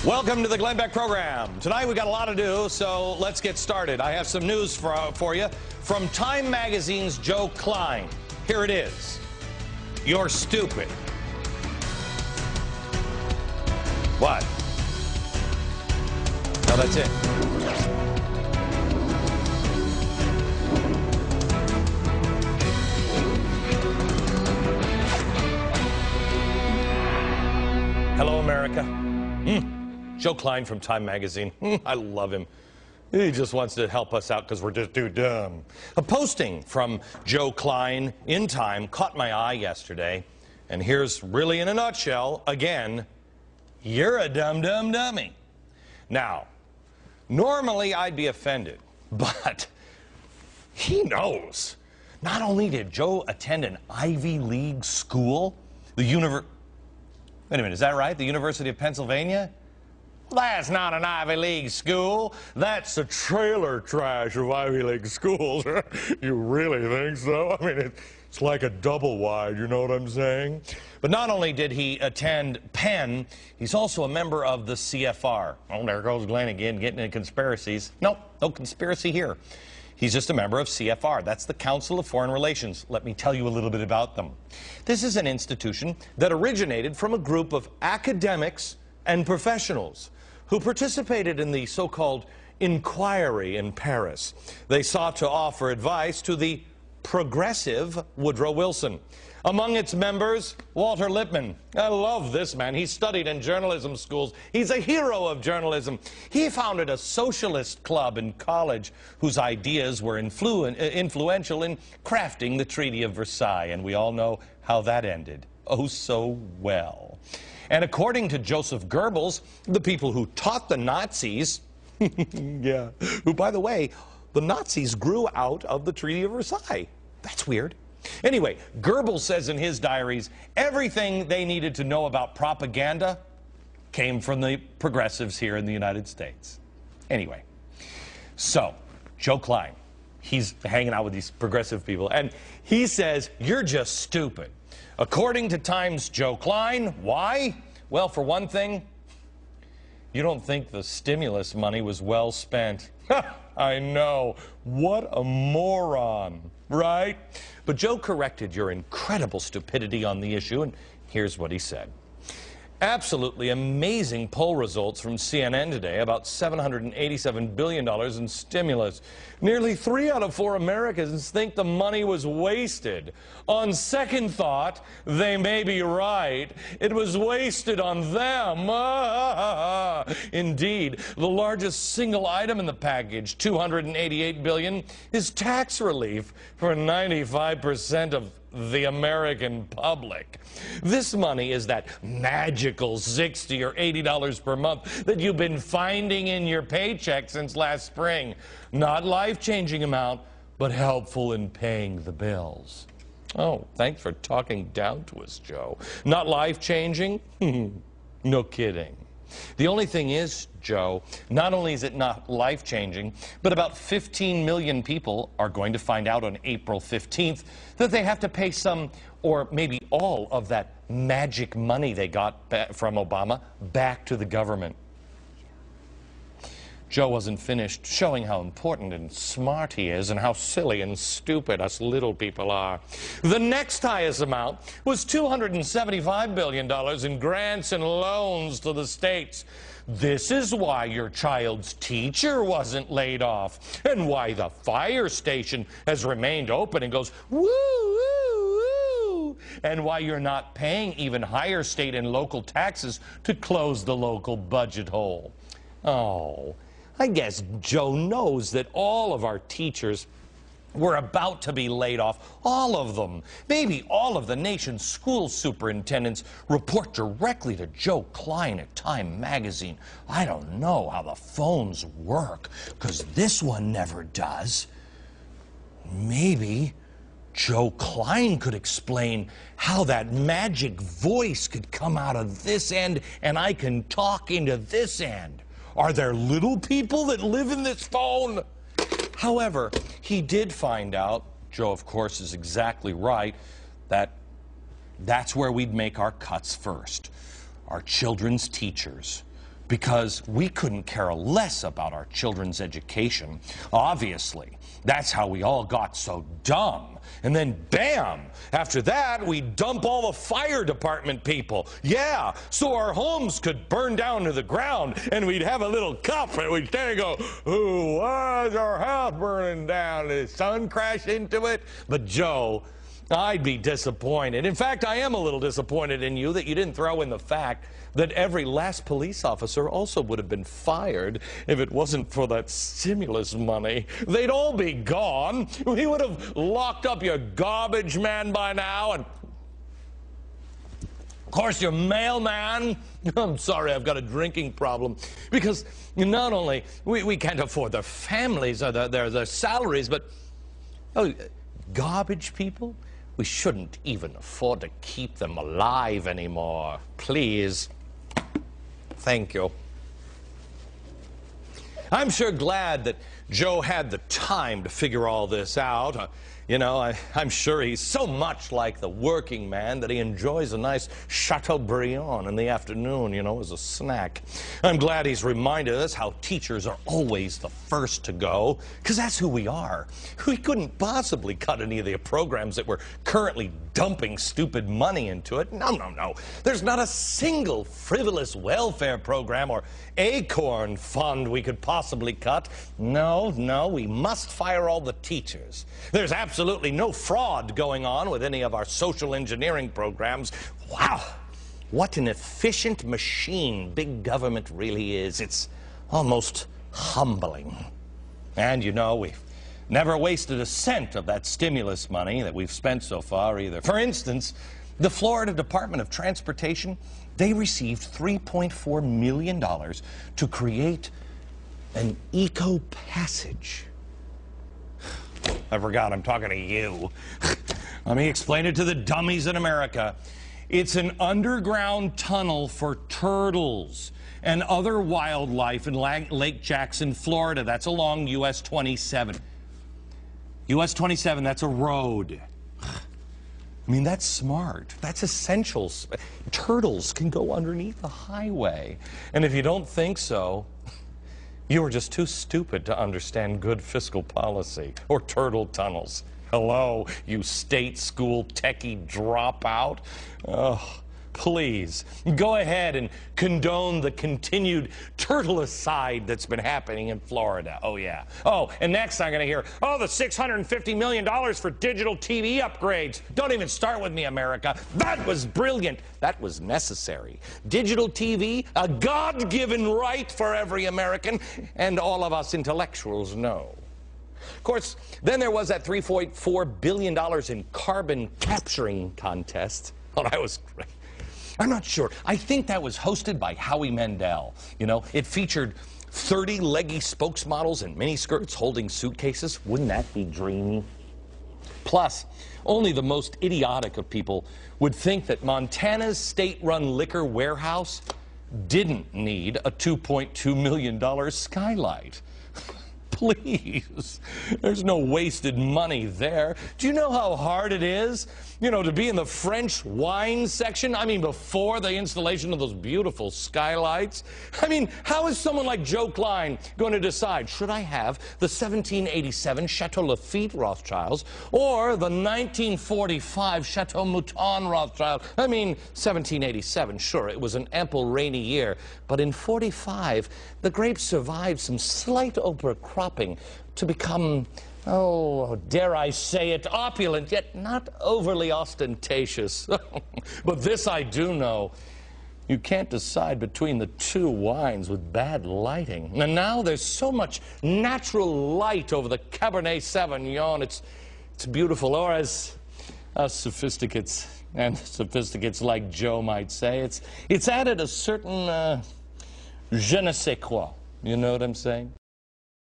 Welcome to the Glenn Beck program. Tonight we got a lot to do, so let's get started. I have some news for you from Time Magazine's Joe Klein. Here it is. You're stupid. What? No, that's it. Hello, America. Joe Klein from Time Magazine. I love him. He just wants to help us out because we're just too dumb. A posting from Joe Klein in Time caught my eye yesterday. And here's really in a nutshell, again, you're a dumb dummy. Now, normally I'd be offended, but he knows. Not only did Joe attend an Ivy League school, wait a minute, is that right? The University of Pennsylvania? That's not an Ivy League school. That's the trailer trash of Ivy League schools. You really think so? I mean, it's like a double wide, you know what I'm saying? But not only did he attend Penn, he's also a member of the CFR. Oh, there goes Glenn again, getting into conspiracies. Nope, no conspiracy here. He's just a member of CFR. That's the Council of Foreign Relations. Let me tell you a little bit about them. This is an institution that originated from a group of academics and professionals who participated in the so-called inquiry in Paris. They sought to offer advice to the progressive Woodrow Wilson. Among its members, Walter Lippmann. I love this man. He studied in journalism schools. He's a hero of journalism. He founded a socialist club in college whose ideas were influential in crafting the Treaty of Versailles, and we all know how that ended. Oh, so well. And according to Joseph Goebbels, the people who taught the Nazis, yeah, who, by the way, the Nazis grew out of the Treaty of Versailles. That's weird. Anyway, Goebbels says in his diaries, everything they needed to know about propaganda came from the progressives here in the United States. Anyway, so Joe Klein, he's hanging out with these progressive people, and he says, you're just stupid. According to Time's Joe Klein, why? Well, for one thing, you don't think the stimulus money was well spent. I know. What a moron, right? But Joe corrected your incredible stupidity on the issue, and here's what he said. Absolutely amazing poll results from CNN today about $787 billion in stimulus. Nearly 3 out of 4 Americans think the money was wasted. On second thought, they may be right. It was wasted on them. Indeed, the largest single item in the package, $288 billion, is tax relief for 95% of the American public. This money is that magical $60 or $80 per month that you've been finding in your paycheck since last spring. Not life-changing amount, but helpful in paying the bills. Oh, thanks for talking down to us, Joe. Not life-changing? No kidding. The only thing is, Joe, not only is it not life-changing, but about 15 million people are going to find out on April 15th that they have to pay some or maybe all of that magic money they got from Obama back to the government. Joe wasn't finished showing how important and smart he is and how silly and stupid us little people are. The next highest amount was $275 billion in grants and loans to the states. This is why your child's teacher wasn't laid off and why the fire station has remained open and goes woo, woo, woo, and why you're not paying even higher state and local taxes to close the local budget hole. Oh, I guess Joe knows that all of our teachers were about to be laid off. All of them. Maybe all of the nation's school superintendents report directly to Joe Klein at Time Magazine. I don't know how the phones work, because this one never does. Maybe Joe Klein could explain how that magic voice could come out of this end and I can talk into this end. Are there little people that live in this phone? However, he did find out, Joe, of course, is exactly right, that that's where we'd make our cuts first. Our children's teachers. because we couldn't care less about our children's education. Obviously, that's how we all got so dumb. And then, bam, after that, we dump all the fire department people. Yeah, so our homes could burn down to the ground, and we'd have a little cup, and we'd stand and go, "Who was our house burning down? Did the sun crash into it?" But Joe, I'd be disappointed. In fact, I am a little disappointed in you that you didn't throw in the fact that every last police officer also would have been fired if it wasn't for that stimulus money. They'd all be gone. We would have locked up your garbage man by now, and of course your mailman. I'm sorry, I've got a drinking problem, because not only we can't afford their families or their salaries, but garbage people, we shouldn't even afford to keep them alive anymore. Please. Thank you. I'm sure glad that Joe had the time to figure all this out. I'm sure he's so much like the working man that he enjoys a nice Chateaubriand in the afternoon, as a snack. I'm glad he's reminded us how teachers are always the first to go, because that's who we are. We couldn't possibly cut any of the programs that we're currently dumping stupid money into it. No. There's not a single frivolous welfare program or acorn fund we could possibly cut. No, we must fire all the teachers. There's absolutely no fraud going on with any of our social engineering programs. Wow, what an efficient machine big government really is. It's almost humbling. And we've never wasted a cent of that stimulus money that we've spent so far either. For instance, the Florida Department of Transportation, they received $3.4 million to create an eco-passage. I forgot, I'm talking to you. Let me explain it to the dummies in America. It's an underground tunnel for turtles and other wildlife in Lake Jackson, Florida. That's along US 27. US 27, that's a road. I mean, that's smart. That's essential. Turtles can go underneath the highway. And if you don't think so, you are just too stupid to understand good fiscal policy or turtle tunnels. Hello, you state school techie dropout. Oh, please, go ahead and condone the continued turtleicide that's been happening in Florida. Oh, yeah. Oh, and next I'm going to hear, the $650 million for digital TV upgrades. Don't even start with me, America. That was brilliant. That was necessary. Digital TV, a God-given right for every American, and all of us intellectuals know. Of course, then there was that $3.4 billion in carbon capturing contest. Oh, that was great. I'm not sure. I think that was hosted by Howie Mandel. It featured 30 leggy spokesmodels in miniskirts holding suitcases. Wouldn't that be dreamy? Plus, only the most idiotic of people would think that Montana's state-run liquor warehouse didn't need a $2.2 million skylight. Please, there's no wasted money there. Do you know how hard it is, to be in the French wine section? I mean, before the installation of those beautiful skylights. I mean, how is someone like Joe Klein going to decide, should I have the 1787 Chateau Lafite Rothschilds or the 1945 Chateau Mouton Rothschild? I mean, 1787, sure, it was an ample rainy year, but in 45, the grapes survived some slight overcropping to become, dare I say it, opulent, yet not overly ostentatious. But this I do know. You can't decide between the two wines with bad lighting. And now there's so much natural light over the Cabernet Sauvignon. It's beautiful. Or as us sophisticates like Joe might say, it's added a certain je ne sais quoi. You know what I'm saying?